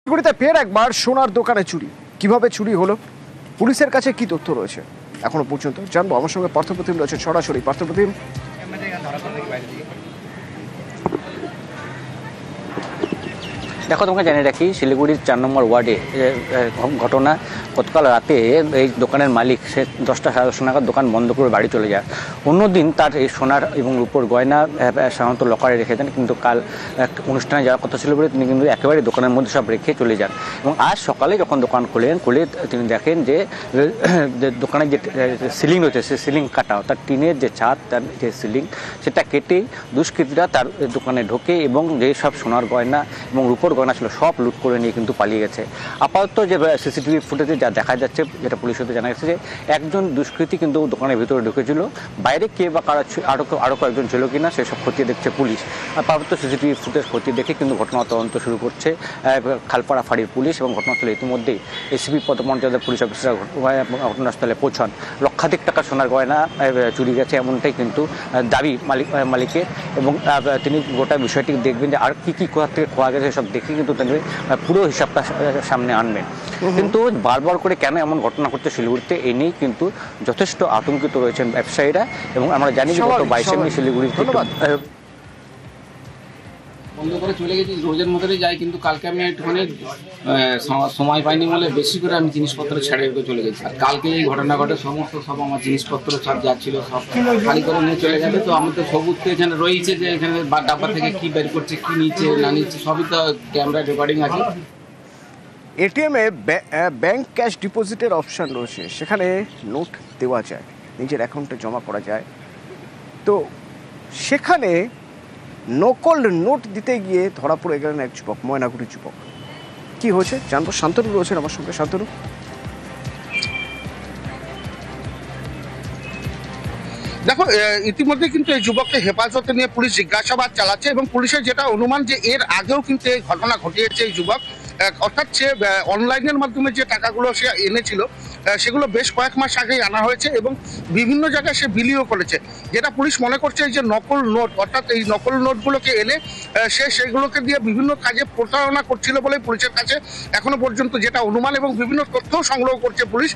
শিলিগুড়িতে ফের একবার সোনার দোকানে চুরি। কিভাবে চুরি হলো, পুলিশের কাছে কি তথ্য রয়েছে এখনো পর্যন্ত জানবো। আমার সঙ্গে পার্থপ্রতিম রয়েছে সরাসরি। পার্থপ্রতিম, দেখো, তোমাকে জানিয়ে রাখি, শিলিগুড়ির 4 নম্বর ওয়ার্ডে ঘটনা। গতকাল রাতে এই দোকানের মালিক সে 10টা সাড়ে 10 নাগাদ দোকান বন্ধ করে বাড়ি চলে যায়। অন্যদিন তার এই সোনার এবং রূপোর গয়না সাধারণত লকারে রেখে দেন, কিন্তু কাল এক অনুষ্ঠানে যাওয়ার কথা ছিল বলে তিনি কিন্তু একেবারে দোকানের মধ্যে সব রেখে চলে যান। এবং আজ সকালে যখন দোকান খুলে তিনি দেখেন যে দোকানের যে সিলিং রয়েছে সে সিলিং কাটা, অর্থাৎ টিনের যে ছাদ, তার যে সিলিং সেটা কেটে দুষ্কৃতীরা তার দোকানে ঢোকে এবং যে সব সোনার গয়না এবং রূপোর গয়না ছিল সব লুট করে নিয়ে কিন্তু পালিয়ে গেছে। আপাতত যে সিসিটিভি ফুটেজে যা দেখা যাচ্ছে, যেটা পুলিশ হতে জানা গেছে যে একজন দুষ্কৃতী কিন্তু দোকানের ভিতরে ঢুকেছিল, বাইরে কে বা কারা আরও কয়েকজন ছিল কিনা সেসব খতিয়ে দেখছে পুলিশ। আপাতত সিসিটিভি ফুটেজ খতিয়ে দেখে কিন্তু ঘটনা তদন্ত শুরু করছে খালপাড়া ফাঁড়ির পুলিশ এবং ঘটনাস্থলে ইতিমধ্যেই এসিপি পদমর্যাদার পুলিশ অফিসার ঘটনাস্থলে পৌঁছান। লক্ষাধিক টাকা সোনার গয়না চুরি গেছে এমনটাই কিন্তু দাবি মালিকের, এবং তিনি গোটা বিষয়টি দেখবেন যে আর কি কোথা থেকে খোয়া গেছে সব দেখে কিন্তু তিনি পুরো হিসাবটা সামনে আনবেন। কিন্তু বারবার করে কেন এমন ঘটনা ঘটছে শিলিগুড়িতে, এ নিয়েই কিন্তু যথেষ্ট আতঙ্কিত রয়েছেন ব্যবসায়ীরা। এবং আমরা জানি যে গত 22 মে শিলিগুড়ি বন্ধ করে চলে গেছি, রোজের মতোই যাই, কিন্তু কালকে আমি একটুখানি সময় পাইনি বলে বেশি করে আমি জিনিসপত্র ছেড়ে দিয়ে চলে গেছি। আর কালকে এই ঘটনা ঘটে, সব আমার জিনিসপত্র সব যাচ্ছিল সব খালি করে নিয়ে চলে গেছে। তো আমি তো সবুজ তো এখানে রয়েছে যে এখানে ডাব্বা থেকে কি বের করছে, কি নিচ্ছে না নিচ্ছে সবই তো ক্যামেরা রেকর্ডিং আছে। এটিএমে ব্যাংক ক্যাশ ডিপোজিটের অপশান রয়েছে, সেখানে নোট দেওয়া যায়, নিজের অ্যাকাউন্টে জমা করা যায়। তো সেখানে নকল নোট দিতে গিয়ে ধরা পড়ে গেলেন এক যুবক, ময়নাগুড়ির যুবক। কি হয়েছে জানবো। শান্তনু রয়েছেন আমার সঙ্গে। শান্তনু, দেখো, ইতিমধ্যে কিন্তু এই যুবককে হেফাজতে নিয়ে পুলিশ জিজ্ঞাসাবাদ চালাচ্ছে এবং পুলিশের যেটা অনুমান যে এর আগেও কিন্তু এই ঘটনা ঘটিয়েছে এই যুবক। অর্থাৎ সে অনলাইনের মাধ্যমে যে টাকাগুলো সে এনেছিল সেগুলো বেশ কয়েক মাস আগেই আনা হয়েছে এবং বিভিন্ন জায়গায় সে বিলিও করেছে। যেটা পুলিশ মনে করছে এই যে নকল নোট, অর্থাৎ এই নকল নোটগুলোকে এনে সে সেগুলোকে দিয়ে বিভিন্ন কাজে প্রতারণা করছিল বলে পুলিশের কাছে এখনো পর্যন্ত যেটা অনুমান, এবং বিভিন্ন তথ্যও সংগ্রহ করছে পুলিশ।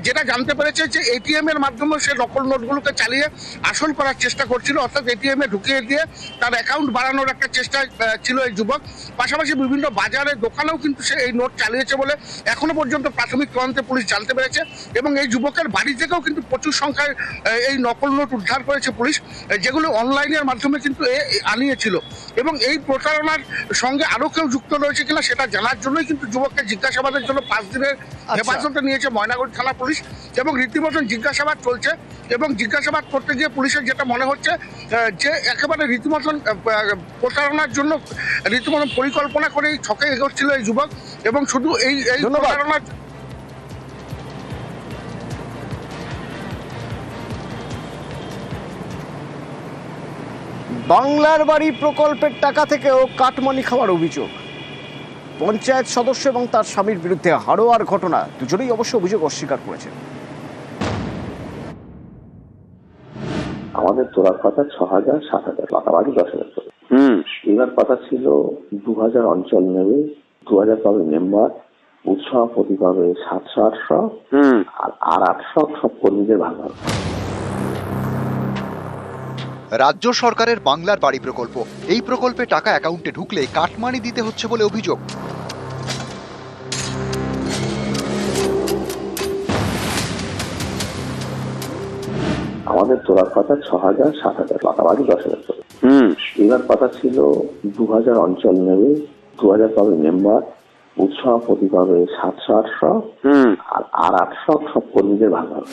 যেটা জানতে পেরেছে যে এটিএম এর মাধ্যমে সে নকল নোটগুলোকে চালিয়ে আসল করার চেষ্টা করছিল, অর্থাৎ এটিএম এ ঢুকিয়ে দিয়ে তার অ্যাকাউন্ট বাড়ানোর একটা চেষ্টা ছিল এই যুবক। পাশাপাশি বিভিন্ন বাজারে দোকানেও কিন্তু সে এই নোট চালিয়েছে বলে এখনো পর্যন্ত প্রাথমিক তদন্তে পুলিশ জানতে পেরেছে। এবং এই যুবকের বাড়ি থেকেও কিন্তু প্রচুর সংখ্যায় এই নকল নোট উদ্ধার করেছে পুলিশ, যেগুলো অনলাইনের মাধ্যমে কিন্তু আনিয়েছিল। এবং এই প্রতারণার সঙ্গে আরো কেউ যুক্ত রয়েছে কিনা সেটা জানার জন্যই কিন্তু যুবককে জিজ্ঞাসাবাদের জন্য 5 দিনের হেফাজতে নিয়েছে ময়নাগুড়ি থানা পুলিশ, এবং রীতিমতন জিজ্ঞাসাবাদ চলছে। এবং জিজ্ঞাসাবাদ করতে গিয়ে পুলিশের যেটা মনে হচ্ছে যে একেবারে রীতিমতন প্রতারণার জন্য রীতিমতন পরিকল্পনা করে এই ছকে এগোচ্ছিল এই যুবক। এবং শুধু এই প্রতারণার বাংলার বাড়ি প্রকল্পের টাকা থেকেও কাটমানি খাওয়ার অভিযোগ। পঞ্চায়েত সদস্য এবং তার স্বামীর বিরুদ্ধে হাড়োয়ার ঘটনা, দুজনেই অবশ্য অভিযোগ অস্বীকার করেছেন। আমাদের তোলার কথা 6,000 7,000, পাকাবাড়ি 10,000 করে। এবার কথা ছিল 2,000 অঞ্চল নেবে, 2,000 পাবে মেম্বার, উৎসভাপতি পাবে 700-800, আর 800 সব কর্মীদের ভাগ হবে। রাজ্য সরকারের বাংলার বাড়ি প্রকল্প, এই প্রকল্পে টাকা অ্যাকাউন্টে ঢুকলে কাটমানি দিতে হচ্ছে বলে অভিযোগ। আমাদের তোলার কথা 6,000 7,000, পাকাবাড়ি 10,000 করে। এবার কথা ছিল 2,000 অঞ্চল নেবে, 2,000 পাবে মেম্বার, উৎসভাপতি পাবে 700-800, আর 800 সব কর্মীদের ভাগ হবে।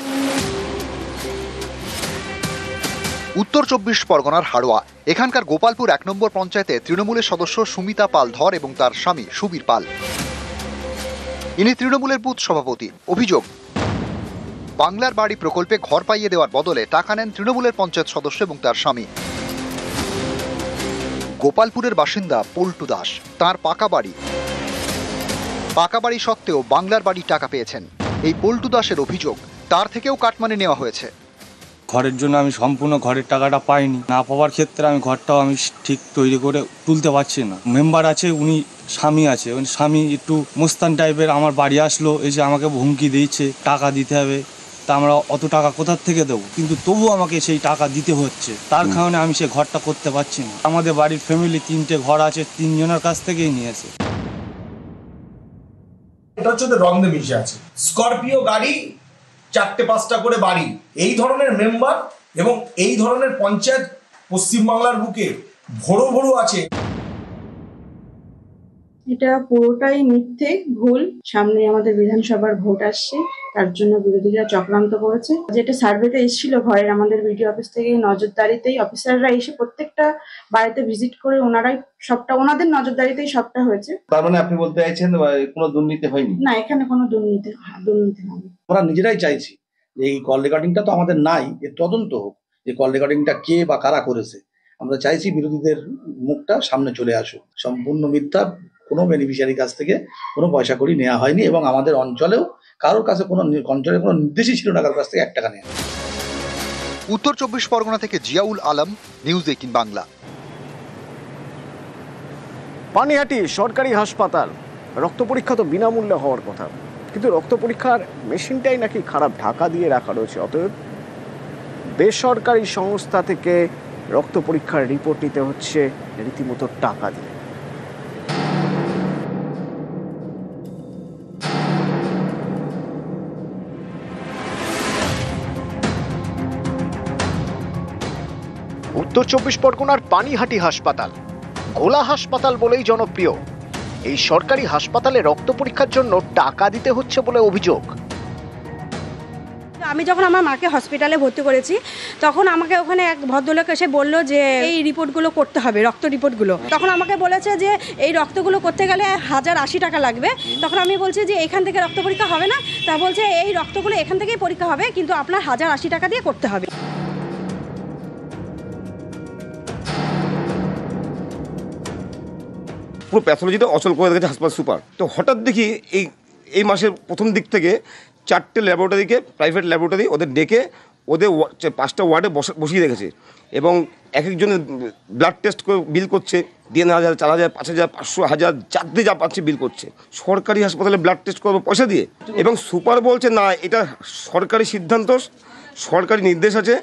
উত্তর 24 পরগনার হাড়োয়া, এখানকার গোপালপুর 1 নম্বর পঞ্চায়েতে তৃণমূলের সদস্য সুমিতা পাল ধর এবং তার স্বামী সুবীর পাল, ইনি তৃণমূলের বুথ সভাপতি। অভিযোগ, বাংলার বাড়ি প্রকল্পে ঘর পাইয়ে দেওয়ার বদলে টাকা নেন তৃণমূলের পঞ্চায়েত সদস্য এবং তার স্বামী। গোপালপুরের বাসিন্দা পল্টু দাস, তাঁর পাকা বাড়ি সত্ত্বেও বাংলার বাড়ির টাকা পেয়েছেন। এই পল্টু দাসের অভিযোগ, তার থেকেও কাটমানি নেওয়া হয়েছে। ঘরের জন্য আমি সম্পূর্ণ ঘরের টাকাটা পাইনি, না পাওয়ার ক্ষেত্রে আমি ঘরটাও আমি ঠিক তৈরি করে তুলতে পারছি না। মেম্বার আছে, উনি স্বামী আছে, উনি স্বামী একটু মোস্তান টাইপের, আমার বাড়ি আসলো, এসে আমাকে হুমকি দিয়েছে টাকা দিতে হবে। তা আমরা অত টাকা কোথার থেকে দেবো, কিন্তু তবুও আমাকে সেই টাকা দিতে হচ্ছে, তার কারণে আমি সেই ঘরটা করতে পারছি না। আমাদের বাড়ির ফ্যামিলি 3টে ঘর আছে, 3 জনের কাছ থেকেই নিয়েছে। এটা হচ্ছে রংদে মিশে আছে, স্করপিও গাড়ি, 4-5টা করে বাড়ি, এই ধরনের মেম্বার এবং এই ধরনের পঞ্চায়েত পশ্চিমবাংলার বুকে ভরো ভরো আছে। এটা পুরোটাই মিথ্যে, ভুল। সামনে আমাদের বিধানসভার ভোট আসছে, তার জন্য বিরোধীরা চক্রান্ত করেছে। যেটা সার্ভেতে এসেছিল ঘরের, আমাদের বিডিও অফিস থেকে নজরদারিতেই অফিসাররা এসে প্রত্যেকটা বাড়িতে ভিজিট করে ওনারাই সবটা, ওনাদের নজরদারিতেই সবটা হয়েছে। তার মানে আপনি বলতে চাইছেন কোনো দুর্নীতি হয়নি? না, এখানে কোনো দুর্নীতি হয়নি। আমরা নিজেরাই চাইছি যে এই কল রেকর্ডিংটা তো আমাদের নাই, এর তদন্ত হোক, যে কল রেকর্ডিংটা কে বা কারা করেছে। আমরা চাইছি বিরোধীদের মুখটা সামনে চলে আসুক। সম্পূর্ণ মিথ্যা, কোনো বেনিফিশিয়ারির কাছ থেকে কোনো পয়সা কড়ি নেওয়া হয়নি এবং আমাদের অঞ্চলেও কারোর কাছে কোনো অঞ্চলে কোনো নির্দেশই ছিল না কারোর কাছ থেকে 1 টাকা নেওয়া। উত্তর 24 পরগনা থেকে জিয়াউল আলম, নিউজ 18 বাংলা। পানিহাটি সরকারি হাসপাতাল, রক্ত পরীক্ষা তো বিনামূল্যে হওয়ার কথা, কিন্তু রক্ত পরীক্ষার মেশিনটাই নাকি খারাপ, ঢাকা দিয়ে রাখা রয়েছে। অতএব বেসরকারি সংস্থা থেকে রক্ত পরীক্ষার রিপোর্ট নিতে হচ্ছে রীতিমতো টাকা দিয়ে। উত্তর 24 পরগনার পানিহাটি হাসপাতাল ঘোলা হাসপাতাল বলেই জনপ্রিয়। এই সরকারি হাসপাতালে রক্ত পরীক্ষার জন্য টাকা দিতে হচ্ছে বলে অভিযোগ। আমি যখন আমার মাকে হসপিটালে ভর্তি করেছি, তখন আমাকে ওখানে এক ভদ্রলোক এসে বললো যে এই রিপোর্টগুলো করতে হবে, রক্ত রিপোর্টগুলো। তখন আমাকে বলেছে যে এই রক্তগুলো করতে গেলে 1080 টাকা লাগবে। তখন আমি বলছি যে এখান থেকে রক্ত পরীক্ষা হবে না। তা বলছে এই রক্তগুলো এখান থেকেই পরীক্ষা হবে, কিন্তু আপনার 1080 টাকা দিয়ে করতে হবে। পুরো প্যাথোলজিটা অচল করে রেখেছে হাসপাতাল সুপার। তো হঠাৎ দেখি এই মাসের প্রথম দিক থেকে 4টে ল্যাবরেটরিকে, প্রাইভেট ল্যাবরেটরি, ওদের ডেকে ওদের 5টা ওয়ার্ডে বসিয়ে রেখেছে এবং এক একজনের ব্লাড টেস্ট করে বিল করছে 3,000, 4,000, 5,000, 500, 1000, যাতে যা পাচ্ছে বিল করছে। সরকারি হাসপাতালে ব্লাড টেস্ট করবো পয়সা দিয়ে, এবং সুপার বলছে না, এটা সরকারি সিদ্ধান্ত, সরকারি নির্দেশ আছে,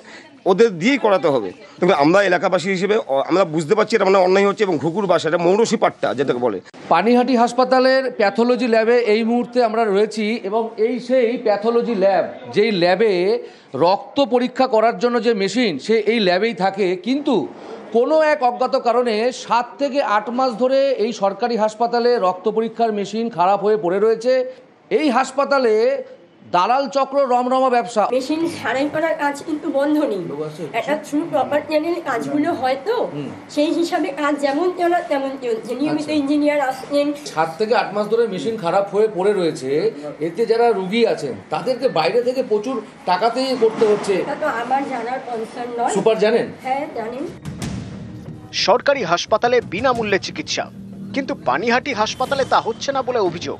ওদের দিয়েই করাতে হবে। তবে আমরা এলাকাবাসী হিসেবে আমরা বুঝতে পারছি এটা মানে অন্যায় হচ্ছে, এবং ঘুঘুর বাসা, এটা মৌরসি পাট্টা যেটাকে বলে। পানিহাটি হাসপাতালের প্যাথোলজি ল্যাবে এই মুহূর্তে আমরা রয়েছি, এবং এই সেই প্যাথোলজি ল্যাব, যেই ল্যাবে রক্ত পরীক্ষা করার জন্য যে মেশিন, সে এই ল্যাবেই থাকে। কিন্তু কোনো এক অজ্ঞাত কারণে 7 থেকে 8 মাস ধরে এই সরকারি হাসপাতালে রক্ত পরীক্ষার মেশিন খারাপ হয়ে পড়ে রয়েছে। এই হাসপাতালে দালাল চক্র রমরমা ব্যবসা। মেশিন সারাই করার কাজ কিন্তু বন্ধ নেই, একটা থ্রু প্রপার চ্যানেল কাজগুলো হয়তো সেই হিসাবে কাজ যেমন চলা তেমন চলছে, নিয়মিত ইঞ্জিনিয়ার আসছেন। 7 থেকে 8 মাস ধরে মেশিন খারাপ হয়ে পড়ে রয়েছে, এতে যারা রুগী আছেন তাদেরকে বাইরে থেকে প্রচুর টাকাতেই করতে হচ্ছে। এটা তো আমার জানার কনসার্ন নয়। সুপার জানেন? হ্যাঁ জানেন। সরকারি হাসপাতালে বিনামূল্যে চিকিৎসা, কিন্তু পানিহাটি হাসপাতালে তা হচ্ছে না বলে অভিযোগ।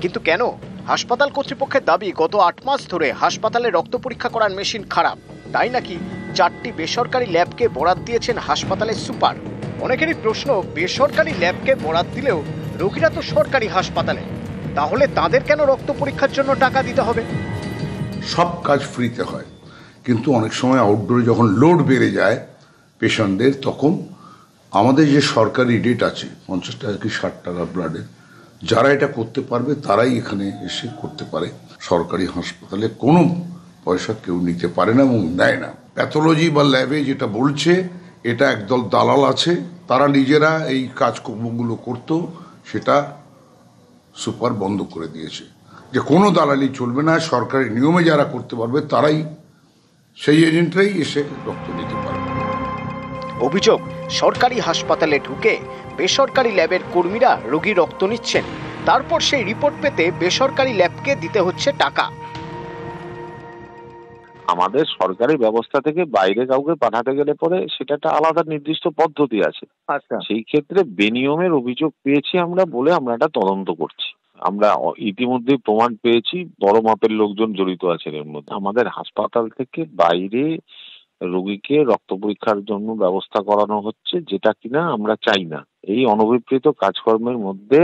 কিন্তু কেন? হাসপাতাল কর্তৃপক্ষের দাবি গত 8 মাস ধরে হাসপাতালে রক্ত পরীক্ষা করার মেশিন খারাপ, তাই নাকি 4টি বেসরকারি ল্যাবকে বরাদ দিয়েছেন হাসপাতালের সুপার। অনেকেরই প্রশ্ন, বেসরকারি ল্যাবকে বরাদ দিলেও রোগীরা তো সরকারি হাসপাতালে, তাহলে তাদের কেন রক্ত পরীক্ষার জন্য টাকা দিতে হবে? সব কাজ ফ্রিতে হয়, কিন্তু অনেক সময় আউটডোরে যখন লোড বেড়ে যায় পেশেন্টদের, তখন আমাদের যে সরকারি রেট আছে 50 টাকা কি 60 টাকা ব্লাডের, যারা এটা করতে পারবে তারাই এখানে এসে করতে পারে। সরকারি হাসপাতালে কোনো পয়সা কেউ নিতে পারে না এবং নেয় না। প্যাথোলজি বা ল্যাবে যেটা বলছে, এটা একদল দালাল আছে, তারা নিজেরা এই কাজকর্মগুলো করতো, সেটা সুপার বন্ধ করে দিয়েছে যে কোনো দালালি চলবে না, সরকারি নিয়মে যারা করতে পারবে তারাই, সেই এজেন্টরাই এসে রক্ত নিতে পারবে। অভিযোগ, সরকারি হাসপাতালে ঢুকে বেসরকারি ল্যাবের কর্মীরা রোগী রক্ত নিচ্ছেন, তারপর সেই রিপোর্ট পেতে বেসরকারি ল্যাবকে দিতে হচ্ছে টাকা। আমাদের সরকারি ব্যবস্থা থেকে বাইরে কাউকে পাঠাতে গেলে পরে সেটা একটা আলাদা নির্দিষ্ট পদ্ধতি আছে। আচ্ছা, সেই ক্ষেত্রে বেনিয়মের অভিযোগ পেয়েছি আমরা বলে আমরা এটা তদন্ত করছি। আমরা ইতিমধ্যে প্রমাণ পেয়েছি বড় মাপের লোকজন জড়িত আছেন এর মধ্যে। আমাদের হাসপাতাল থেকে বাইরে রোগীকে রক্ত পরীক্ষার জন্য ব্যবস্থা করানো হচ্ছে, যেটা কিনা আমরা চাই না। এই অনভিপ্রেত কাজকর্মের মধ্যে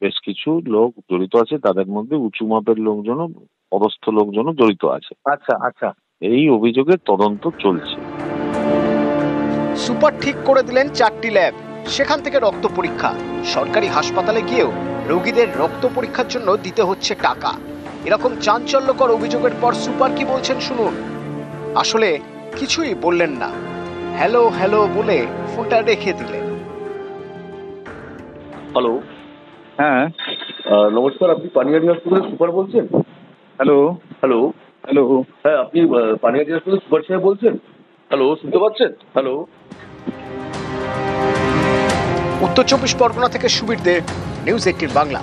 বেশ কিছু লোক জড়িত আছে, তাদের মধ্যে উঁচু মাপের লোকজনও, পদস্থ লোকজনও জড়িত আছে। আচ্ছা আচ্ছা, এই অভিযোগের তদন্ত চলছে। সুপার ঠিক করে দিলেন 4টি ল্যাব, সেখান থেকে রক্ত পরীক্ষা। সরকারি হাসপাতালে গিয়েও রোগীদের রক্ত পরীক্ষার জন্য দিতে হচ্ছে টাকা। এরকম চাঞ্চল্যকর অভিযোগের পর সুপার কি বলছেন শুনুন। আসলে কিছুই বললেন না, হ্যালো হ্যালো বলে ফোনটা রেখে দিলেন। হ্যালো, হ্যাঁ নমস্কার, আপনি পানিহাটি হসপিটালের সুপার বলছেন? হ্যালো হ্যালো হ্যালো, হ্যাঁ আপনি পানিহাটি হসপিটালের সুপার সাহেব বলছেন? হ্যালো, শুনতে পাচ্ছেন? হ্যালো। উত্তর 24 পরগনা থেকে সুবীর দে, নিউজ 18 বাংলা।